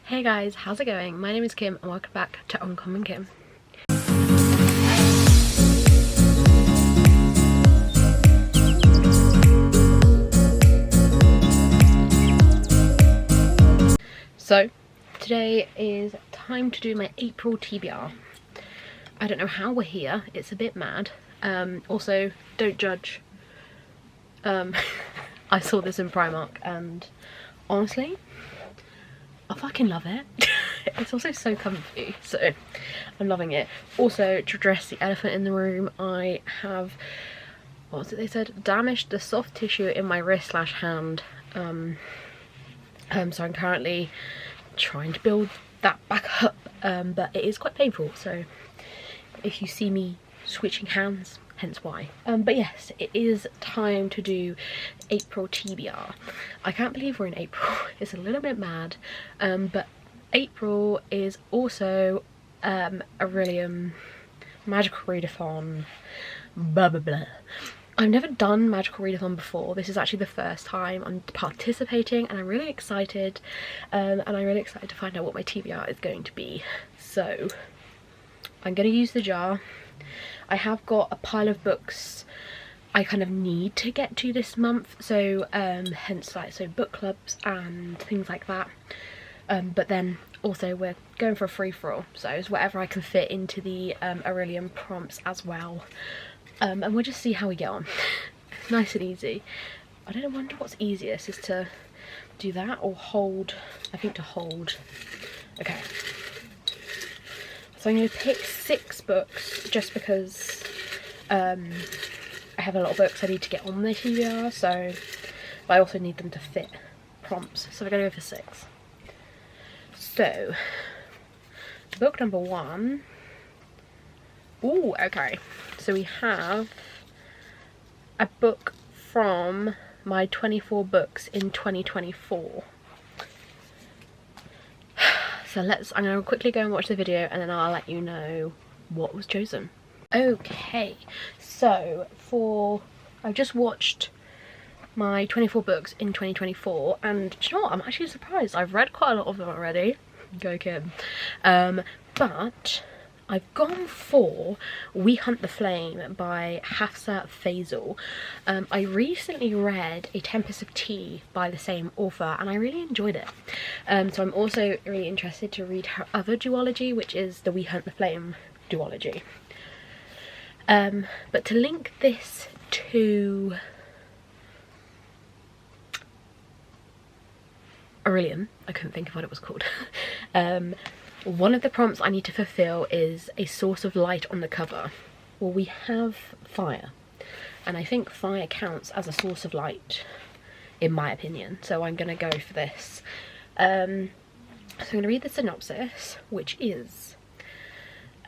Hey guys, how's it going? My name is Kim and welcome back to Uncommonkim. So today is time to do my April TBR. I don't know how we're here, it's a bit mad. Also, don't judge. I saw this in Primark and honestly, I fucking love it. It's also so comfy, so I'm loving it. Also, to address the elephant in the room, I have, what was it they said? Damaged the soft tissue in my wrist/hand. So I'm currently trying to build that back up, but it is quite painful, so if you see me switching hands, hence why. But yes, it is time to do April TBR. I can't believe we're in April. It's a little bit mad, but April is also a magical readathon, blah blah blah. I've never done magical readathon before. This is actually the first time I'm participating and I'm really excited, and I'm really excited to find out what my TBR is going to be. So I'm going to use the jar. I have got a pile of books I kind of need to get to this month, so hence like book clubs and things like that, but then also we're going for a free-for-all, so it's whatever I can fit into the Aurelian prompts as well, and we'll just see how we get on. Nice and easy. I don't know, wonder what's easiest, is to do that or hold. I think to hold. Okay. So I'm going to pick 6 books just because I have a lot of books I need to get on the TBR, so but I also need them to fit prompts, so we're going to go for 6. So book number 1. Ooh, okay. So we have a book from my 24 books in 2024. So I'm going to quickly go and watch the video and then I'll let you know what was chosen. Okay, so I just watched my 24 books in 2024 and do you know what, I'm actually surprised. I've read quite a lot of them already. Go Kim. But I've gone for We Hunt the Flame by Hafsa Faisal. I recently read A Tempest of Tea by the same author and I really enjoyed it. So I'm also really interested to read her other duology, which is the We Hunt the Flame duology. But to link this to Aurelian, I couldn't think of what it was called. One of the prompts I need to fulfill is a source of light on the cover. Well, we have fire, and I think fire counts as a source of light, in my opinion, so I'm going to go for this. So I'm going to read the synopsis, which is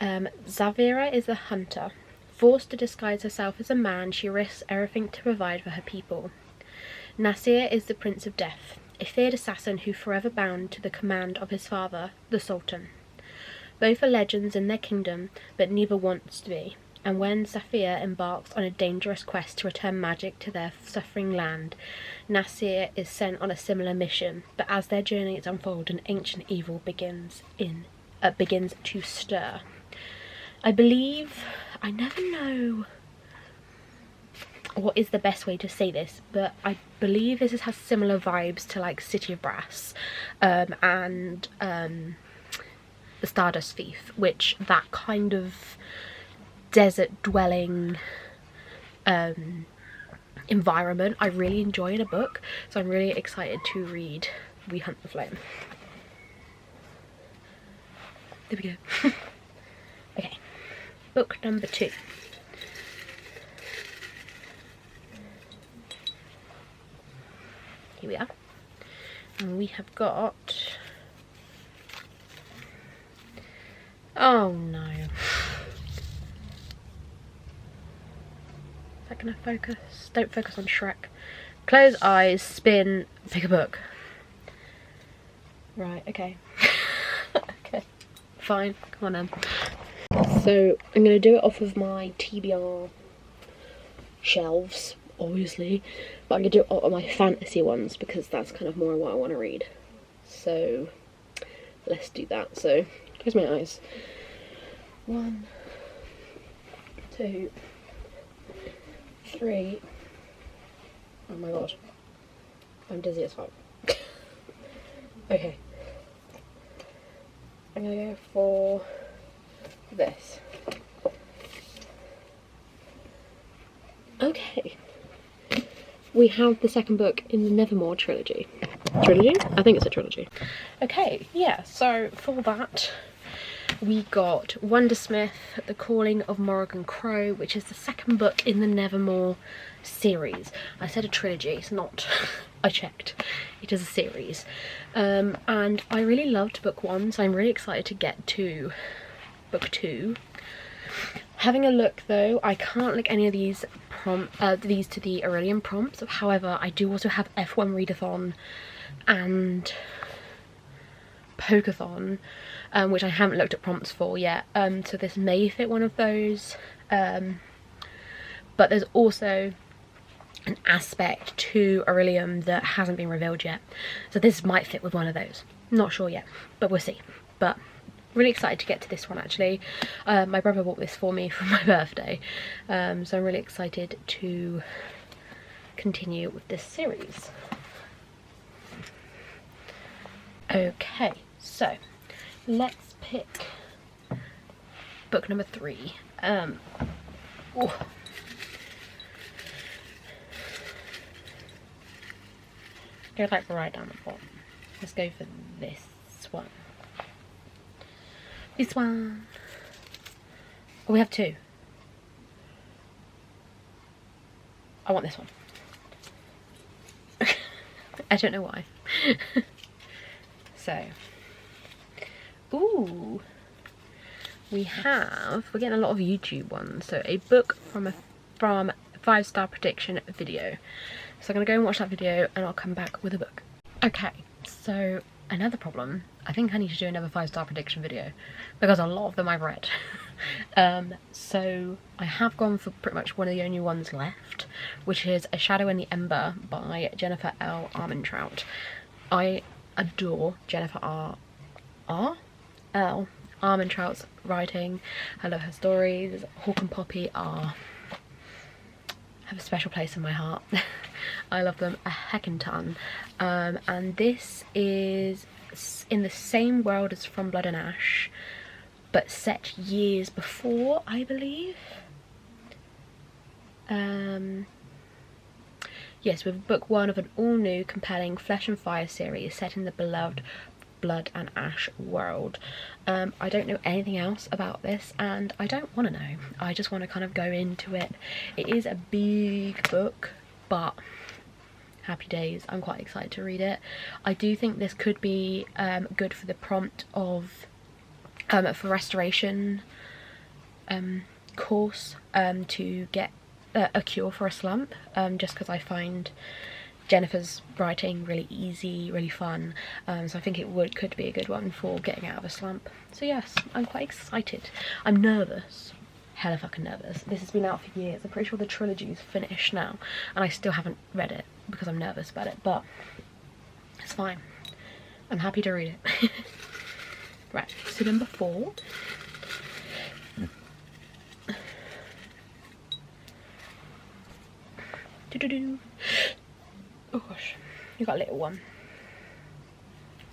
Zavira is a hunter. Forced to disguise herself as a man, she risks everything to provide for her people. Nasir is the Prince of Death, a feared assassin who forever bound to the command of his father, the Sultan. Both are legends in their kingdom, but neither wants to be, and when Safia embarks on a dangerous quest to return magic to their suffering land, Nasir is sent on a similar mission, but as their journeys unfold, an ancient evil begins to stir. I believe, I never know what is the best way to say this, but I believe this has similar vibes to like City of Brass and The Stardust Thief, which that kind of desert dwelling environment I really enjoy in a book, so I'm really excited to read We Hunt the Flame. There we go. Okay, book number 2. Here we are, and we have got, oh no, is that gonna focus? Don't focus on Shrek. Close eyes, spin, pick a book. Right, okay. Okay, fine, come on then. So I'm gonna do it off of my TBR shelves, obviously, but I'm gonna do it on my fantasy ones because that's kind of more what I want to read. So let's do that. So close my eyes. 1, 2, 3. Oh my god, I'm dizzy as fuck. Okay, I'm gonna go for this. Okay, we have the second book in the Nevermore trilogy. Trilogy? I think it's a trilogy. Okay, yeah, so for that we got Wondersmith, The Calling of Morrigan Crow, which is the second book in the Nevermore series. I said a trilogy, it's not. I checked. It is a series. And I really loved book 1, so I'm really excited to get to book 2. Having a look though, I can't link any of these these to the Aurelian prompts. However, I do also have F1 Readathon and Pokeathon, which I haven't looked at prompts for yet, so this may fit one of those, but there's also an aspect to Aurelium that hasn't been revealed yet, so this might fit with one of those. Not sure yet, but we'll see. But really excited to get to this one actually. My brother bought this for me for my birthday, so I'm really excited to continue with this series. Okay, so let's pick book number 3. Oh. Go like right down the bottom. Let's go for this one. This one. Oh, we have 2. I want this one. I don't know why. So, ooh, we're getting a lot of YouTube ones. So a book from 5-star prediction video. So I'm gonna go and watch that video and I'll come back with a book. Okay, so another problem. I think I need to do another 5-star prediction video because a lot of them I've read. So I have gone for pretty much one of the only ones left, which is A Shadow in the Ember by Jennifer L. Armentrout. I adore Jennifer L. Armentrout's writing. I love her stories. Hawk and Poppy have a special place in my heart. I love them a heckin' ton. And this is in the same world as From Blood and Ash, but set years before, I believe. Yes, with book 1 of an all-new, compelling Flesh and Fire series set in the beloved Blood and Ash world. I don't know anything else about this, and I don't want to know. I just want to kind of go into it. It is a big book, but happy days. I'm quite excited to read it. I do think this could be good for the prompt of for restoration course, to get a cure for a slump, just because I find Jennifer's writing really easy, really fun, so I think it could be a good one for getting out of a slump. So yes, I'm quite excited. I'm nervous, hella fucking nervous. This has been out for years. I'm pretty sure the trilogy is finished now and I still haven't read it because I'm nervous about it, but it's fine. I'm happy to read it. Right, so number 4. Oh gosh, you got a little one.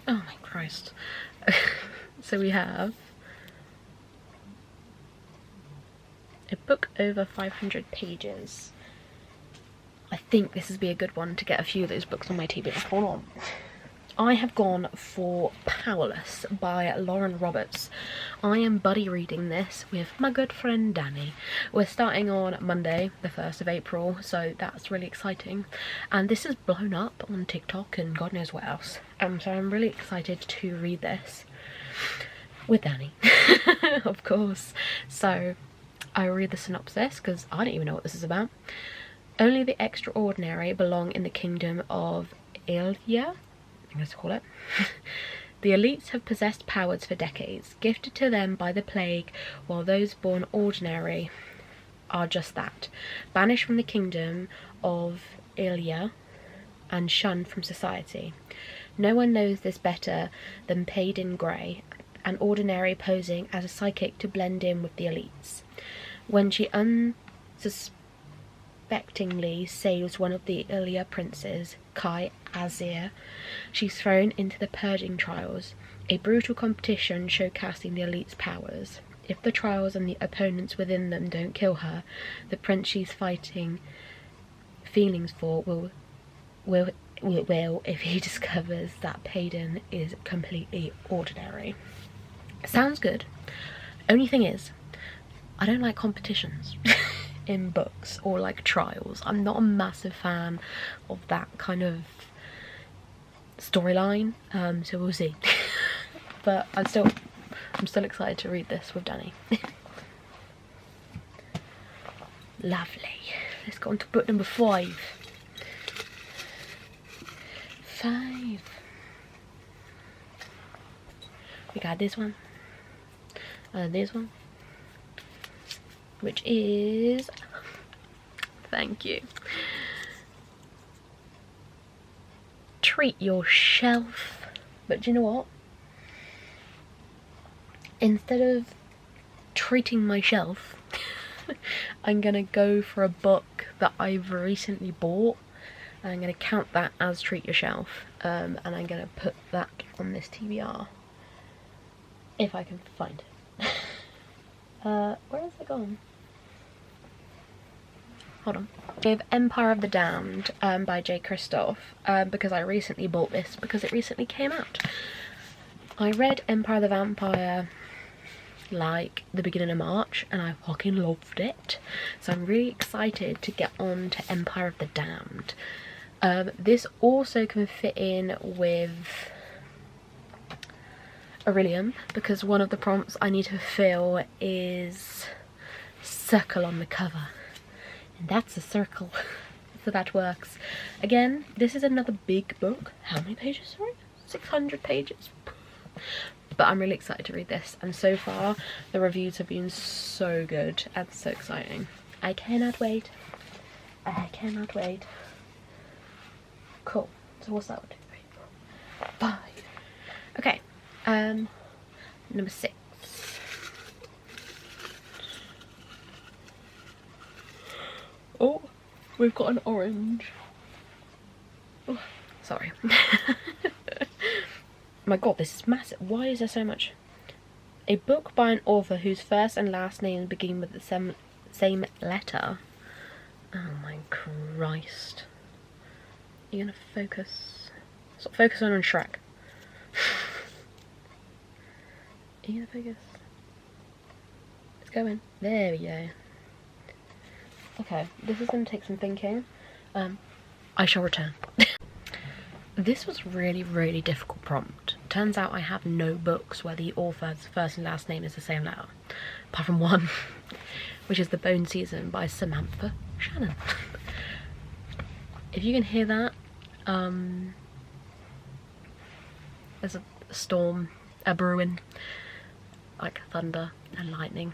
Oh my Christ. So we have a book over 500 pages. I think this would be a good one to get a few of those books on my TBR. Hold on. I have gone for Powerless by Lauren Roberts. I am buddy reading this with my good friend Danny. We're starting on Monday, the 1st of April, so that's really exciting. And this is blown up on TikTok and God knows what else. So I'm really excited to read this with Danny, of course. So I read the synopsis because I don't even know what this is about. Only the extraordinary belong in the kingdom of Ilya. Let's call it. The elites have possessed powers for decades, gifted to them by the plague, while those born ordinary are just that, banished from the kingdom of Ilya and shunned from society. No one knows this better than Payden Grey, an ordinary posing as a psychic to blend in with the elites. When she unsuspectingly saves one of the Ilya princes, Kai Azir, she's thrown into the purging trials, a brutal competition showcasing the elite's powers. If the trials and the opponents within them don't kill her, the prince she's fighting feelings for will if he discovers that Payden is completely ordinary. Sounds good. Only thing is, I don't like competitions in books or like trials. I'm not a massive fan of that kind of storyline, so we'll see. But I'm still excited to read this with Danny. Lovely. Let's go on to book number 5. 5. We got this one. This one. Which is... Thank you. Treat Your Shelf. But do you know what? Instead of treating my shelf, I'm gonna go for a book that I've recently bought, and I'm gonna count that as Treat Your Shelf, and I'm gonna put that on this TBR if I can find it. Where has it gone? Hold on. We have Empire of the Damned by J. Christoph, because I recently bought this because it recently came out. I read Empire of the Vampire like the beginning of March and I fucking loved it, so I'm really excited to get on to Empire of the Damned. This also can fit in with Aurelium because one of the prompts I need to fill is circle on the cover, and that's a circle. So that works. Again, this is another big book. How many pages? Sorry, 600 pages. But I'm really excited to read this, and so far the reviews have been so good and so exciting. I cannot wait. I cannot wait. Cool. So what's that? 1, 2, 3, 4, 5. Okay. Number 6. Oh, we've got an orange. Oh, sorry. My god, this is massive. Why is there so much? A book by an author whose first and last name begin with the same letter. Oh my Christ. You're gonna focus. Stop focusing on Shrek. Are you gonna focus? It's going. There we go. Okay, this is gonna take some thinking. I shall return. This was really difficult prompt. Turns out I have no books where the author's first and last name is the same letter, apart from one, which is The Bone Season by Samantha Shannon. If you can hear that, there's a storm, a brewing, like thunder and lightning.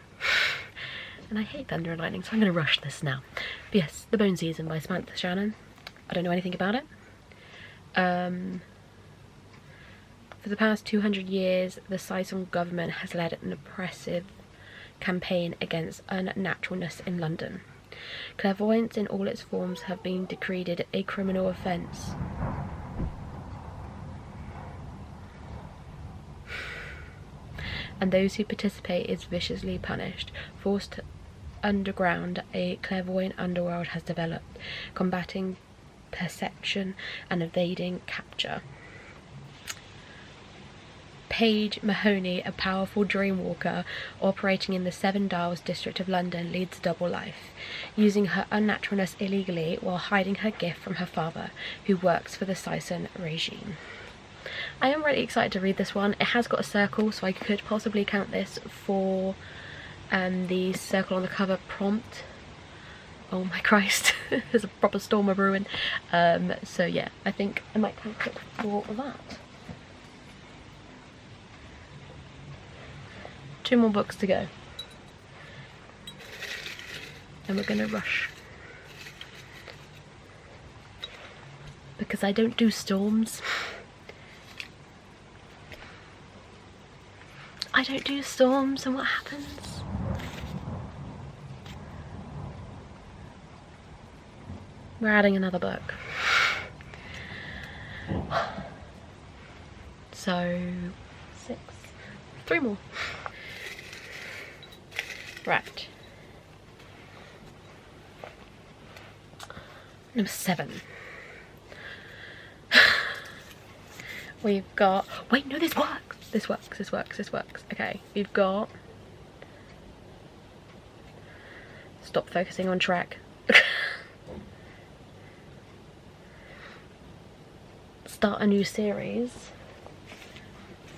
And I hate thunder and lightning, so I'm going to rush this now. But yes, The Bone Season by Samantha Shannon. I don't know anything about it. For the past 200 years, the Saison government has led an oppressive campaign against unnaturalness in London. Clairvoyance in all its forms have been decreed a criminal offence. And those who participate is viciously punished. Forced underground, a clairvoyant underworld has developed, combating perception and evading capture. Paige Mahoney, a powerful dreamwalker operating in the Seven Dials district of London, leads a double life, using her unnaturalness illegally while hiding her gift from her father, who works for the Saison regime. I am really excited to read this one. It has got a circle, so I could possibly count this for the circle on the cover prompt. Oh my Christ, there's a proper storm of ruin. So yeah, I think I might count it for that. 2 more books to go. And we're gonna rush. Because I don't do storms. I don't do storms, and what happens? We're adding another book. So 6, 3 more. Right. Number 7. We've got, wait, no, this works. This works. Okay, we've got, stop focusing on track. Start a new series,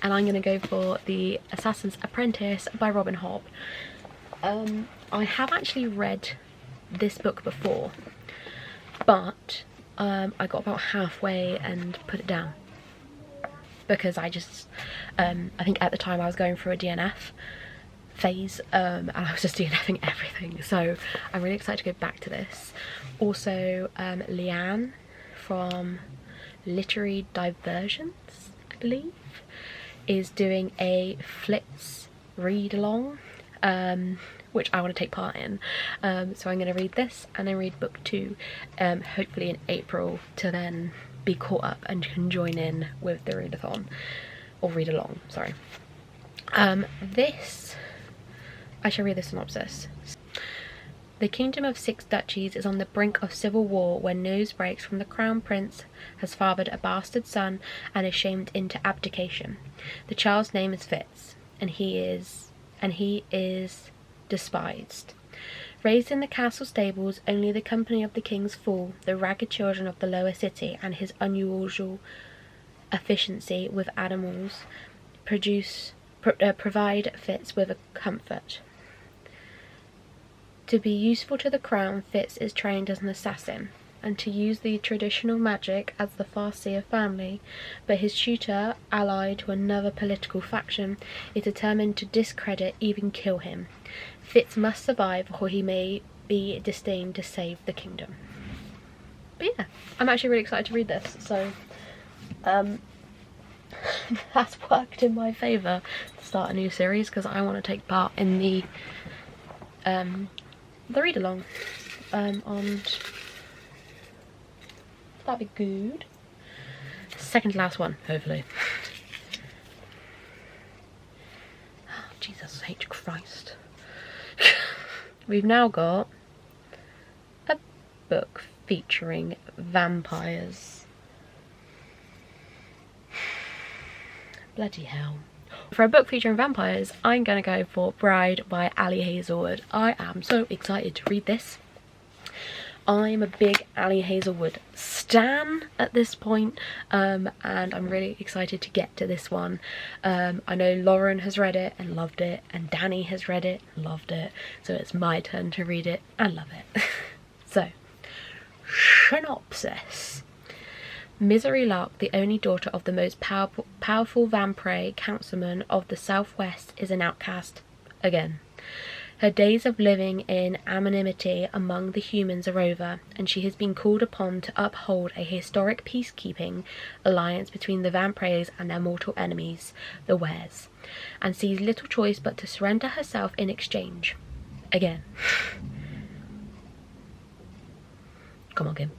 and I'm gonna go for The Assassin's Apprentice by Robin Hobb. I have actually read this book before, but I got about halfway and put it down because I just I think at the time I was going through a DNF phase, and I was just DNFing everything, so I'm really excited to go back to this. Also Leanne from Literary Diversions, I believe, is doing a Flitz read along, which I want to take part in, so I'm going to read this and then read book 2 hopefully in April, to then be caught up and can join in with the readathon, or read along, sorry. This, I shall read the synopsis. The kingdom of 6 duchies is on the brink of civil war when news breaks from the crown prince has fathered a bastard son and is shamed into abdication. The child's name is Fitz, and he is despised. Raised in the castle stables, only the company of the king's fool, the ragged children of the lower city, and his unusual efficiency with animals provide Fitz with a comfort. To be useful to the crown, Fitz is trained as an assassin, and to use the traditional magic as the Farseer family, but his tutor, allied to another political faction, is determined to discredit, even kill him. Fitz must survive, or he may be destined to save the kingdom. But yeah, I'm actually really excited to read this, so that's worked in my favour to start a new series, because I want to take part in the read along, and that'd be good. Second to last one, hopefully. Oh, Jesus H. Christ. We've now got a book featuring vampires. Bloody hell. For a book featuring vampires, I'm going to go for Bride by Ali Hazelwood. I am so excited to read this. I'm a big Ali Hazelwood stan at this point, and I'm really excited to get to this one. I know Lauren has read it and loved it, and Danny has read it and loved it, so it's my turn to read it and love it. So, synopsis. Misery Lark, the only daughter of the most powerful vampire councilman of the Southwest, is an outcast again. Her days of living in anonymity among the humans are over, and she has been called upon to uphold a historic peacekeeping alliance between the vampires and their mortal enemies, the Wares, and sees little choice but to surrender herself in exchange. Again. Come on, Kim.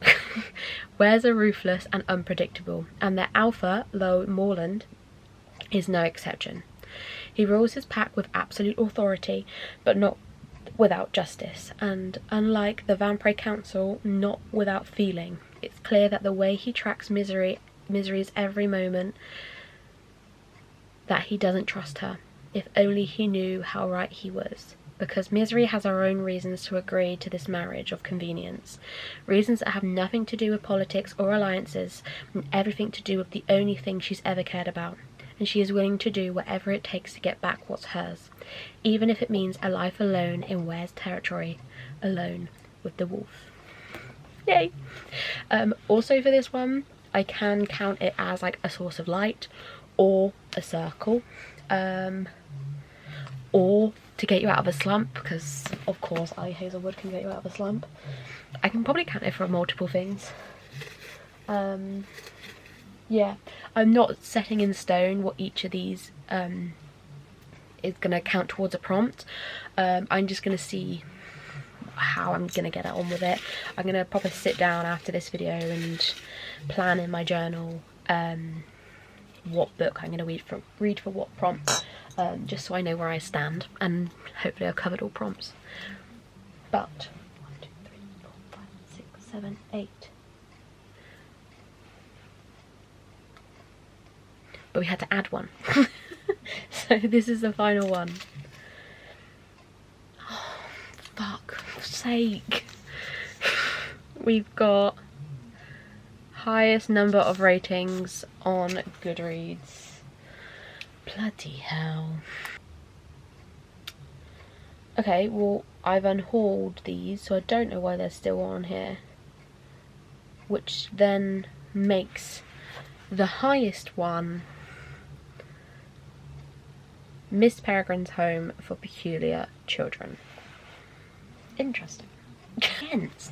Wares are ruthless and unpredictable, and their alpha, Lo Morland, is no exception. He rules his pack with absolute authority, but not without justice, and unlike the Vampire Council, not without feeling. It's clear that the way he tracks Misery's every moment, that he doesn't trust her. If only he knew how right he was. Because Misery has her own reasons to agree to this marriage of convenience. Reasons that have nothing to do with politics or alliances, and everything to do with the only thing she's ever cared about. And she is willing to do whatever it takes to get back what's hers, even if it means a life alone in Ware's territory, alone with the wolf. Yay! Also for this one, I can count it as like a source of light, or a circle, or to get you out of a slump, because of course Ali Hazelwood can get you out of a slump. I can probably count it for multiple things. Yeah, I'm not setting in stone what each of these is going to count towards a prompt. I'm just going to see how I'm going to get on with it. I'm going to probably sit down after this video and plan in my journal what book I'm going to read for what prompt, just so I know where I stand, and hopefully I've covered all prompts. But 1, 2, 3, 4, 5, 6, 7, 8. But we had to add one. So this is the final one. Oh, fuck's sake. We've got highest number of ratings on Goodreads. Bloody hell. Okay, well, I've unhauled these, so I don't know why they're still on here. Which then makes the highest one Miss Peregrine's Home for Peculiar Children. Interesting.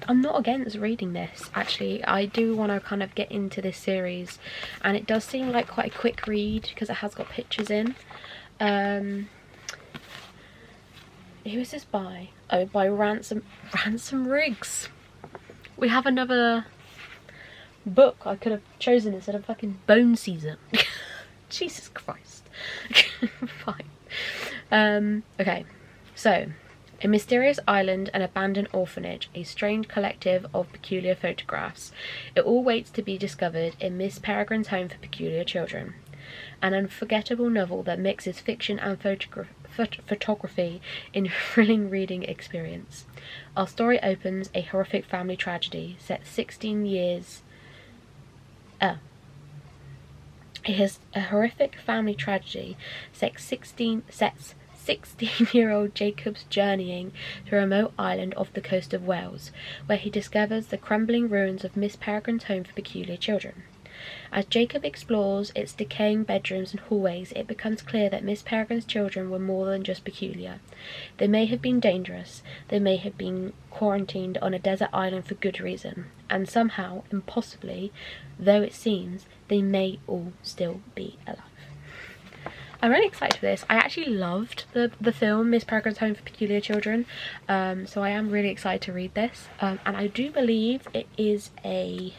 I'm not against reading this, actually. I do want to kind of get into this series, and it does seem like quite a quick read because it has got pictures in. Who is this by? Oh, by Ransom Riggs. We have another book I could have chosen instead of fucking Bone Season. Jesus Christ. Fine. Okay, so a mysterious island, an abandoned orphanage, a strange collective of peculiar photographs. It all waits to be discovered in Miss Peregrine's Home for Peculiar Children. An unforgettable novel that mixes fiction and photography in a thrilling reading experience. Our story opens a horrific family tragedy set 16 years... It is a horrific family tragedy sets 16-year-old Jacob's journeying to a remote island off the coast of Wales, where he discovers the crumbling ruins of Miss Peregrine's Home for Peculiar Children. As Jacob explores its decaying bedrooms and hallways, it becomes clear that Miss Peregrine's children were more than just peculiar. They may have been dangerous, they may have been quarantined on a desert island for good reason, and somehow, impossibly, though it seems, they may all still be alive. I'm really excited for this. I actually loved the film Miss Peregrine's Home for Peculiar Children, so I am really excited to read this, and I do believe it is a...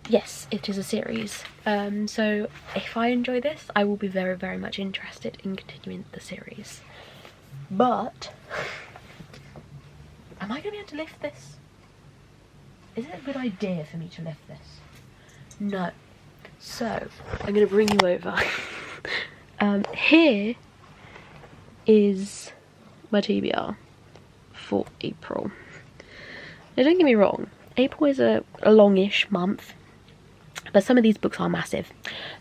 Yes, it is a series, so if I enjoy this, I will be very, very much interested in continuing the series. But, am I going to be able to lift this? Is it a good idea for me to lift this? No. So, I'm going to bring you over. Here is my TBR for April. Now, don't get me wrong, April is a longish month, but some of these books are massive,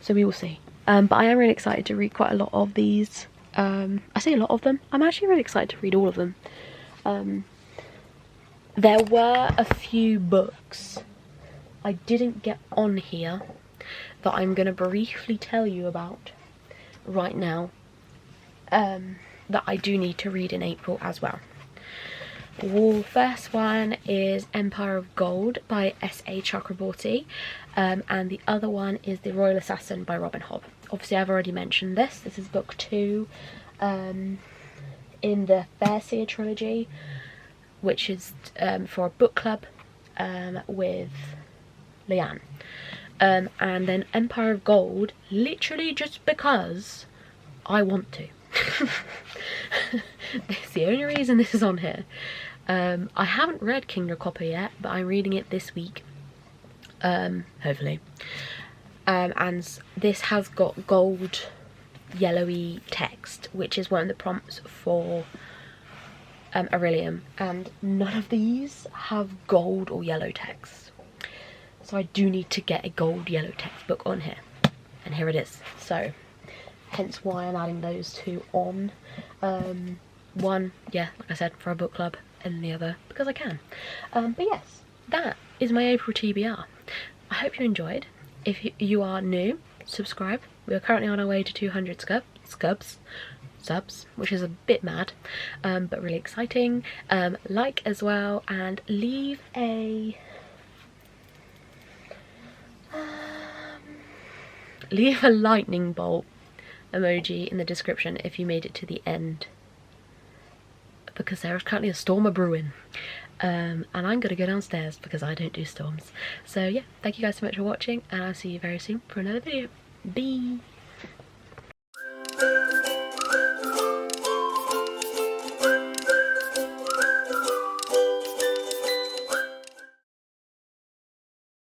so we will see. But I am really excited to read quite a lot of these. I say a lot of them. I'm actually really excited to read all of them. There were a few books I didn't get on here that I'm going to briefly tell you about right now, that I do need to read in April as well. The first one is Empire of Gold by S.A. Chakraborty, and the other one is The Royal Assassin by Robin Hobb. Obviously I've already mentioned this. This is book 2 in the Fairseer trilogy, which is for a book club with Leanne. And then Empire of Gold, literally just because I want to. That's the only reason this is on here. I haven't read Kingdom Copper yet, but I'm reading it this week, hopefully. And this has got gold yellowy text, which is one of the prompts for Aurelium, and none of these have gold or yellow text, so I do need to get a gold yellow textbook on here, and here it is. So hence why I'm adding those two on. One, yeah, like I said, for a book club, and the other because I can. But yes, that is my April TBR. I hope you enjoyed. If you are new, subscribe. We are currently on our way to 200 subs, which is a bit mad, but really exciting. Like as well, and leave a lightning bolt emoji in the description if you made it to the end, because there is currently a storm a-brewing. And I'm gonna go downstairs because I don't do storms. So yeah, thank you guys so much for watching, and I'll see you very soon for another video. Bye!